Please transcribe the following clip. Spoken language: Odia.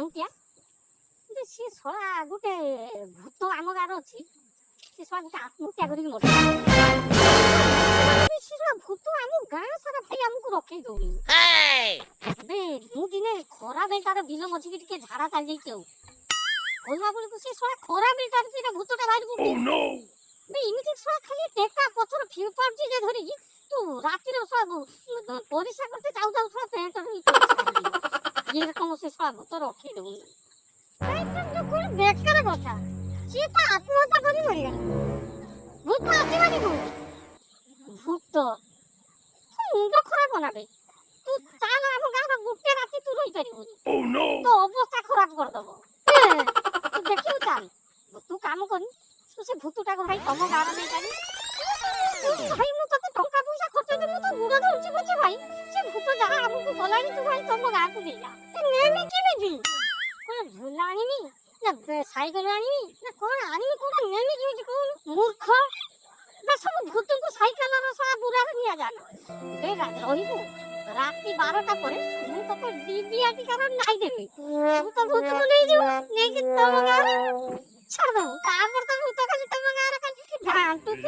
ମାଉଁଟିଆ କିନ୍ତୁ ସିଏ ଶଳା ଗୋଟେ ଭୂତ ଆମ ଗାଁରେ ଅଛି। ସେ ଶଳା ଗୋଟେ ଆତ୍ମହତ୍ୟା କରିକି ମରିଲା। ସେ ଶଳା ଭୂତ ଆମ ଗାଁ ସାରା ଭାଇ ଆମକୁ ରଖେଇ ଦଉନି। ଏବେ ମୁଁ ଦିନେ ଖରା ବେଳଟାର ବିଲ ମଝିକି ଟିକେ ଝାଡ଼ା ଚାଲିଯାଇଛି ଆଉ ଗଲା ବେଳକୁ ସେ ଶଳା ଖରା ବେଳଟାରେ ସେଟା ଭୂତଟା ବାହାରି ପଡୁଛି। ଏମିତି ଶଳା ଖାଲି ଟେକା ପଥର ଫିଉ ପାରୁଛି ଯେ ଧରିକି ତୁ ରାତିରେ ଶଳା ପରିସ୍ରା କରତେ ଯାଉ ଯାଉ ଶଳା ପେଣ୍ଟରେ ଇଏ ରକମ ସେ ଶଳା ଭୂତ ରଖେଇ ଦଉନି। କଣ ବେକାର କଥା, ସିଏ ତ ଆତ୍ମହତ୍ୟା କରି ମରିଗଲା। ଭୂତ ଆସିବନି କୋଉଠି? ଭୂତ ମୁଣ୍ଡ ଖରାପ ନାବେ। ତୁ ଚାଲ ଆମ ଗାଁର ଗୋଟେ ରାତି ତୁ ରହିପାରିବୁନି। ତ ଅବସ୍ଥା ଖରାପ କରିଦବ। ତୁ ଦେଖିବୁ ଚାଲ ତୁ କାମ କରି ତୁ ସେ ଭୂତଟାକୁ ଭାଇ ତମ ଗାଁର ନେଇପାରିବୁ। ଭାଇ ମୁଁ ତତେ ଟଙ୍କା ପଇସା ଖର୍ଚ୍ଚ ଦେବି, ମୁଁ ତ ଗୁଡ଼ ଦଉଛି ପଛେ ଭାଇ ସେ ଭୂତ ଯାହା ଆଗକୁ ଗଲାଣି ତୁ ଭାଇ ତମ ଗାଁକୁ ନେଇଯା। ନେମି କେମିତି? କଣ ଝୁଲା ଆଣିବି ନା ସାଇକେଲ ଆଣିବି ନା କଣ ଆଣିବି? କୋଉଟା ନେମି କେମିତି କହୁନୁ ମୂର୍ଖ? ନା ସବୁ ଭୂତଙ୍କୁ ସାଇକେଲର ସହ ବୁରାରେ ନିଆଯାଏ। ରହିବୁ ରାତି 12ଟା ପରେ ମୁଁ ତତେ ଡିବିଆ ଟିକାର ନାଇ ଦେବି। ତୁ ତ ଭୂତକୁ ନେଇଯିବୁ, ନେଇକି ତମ ଗାଁରେ ଛାଡ଼ିଦବୁ। ତାପରେ ତ ଭୂତ ଖାଲି ତମ ଗାଁରେ ଖାଲି ଘାଣ୍ଟୁଥିବ।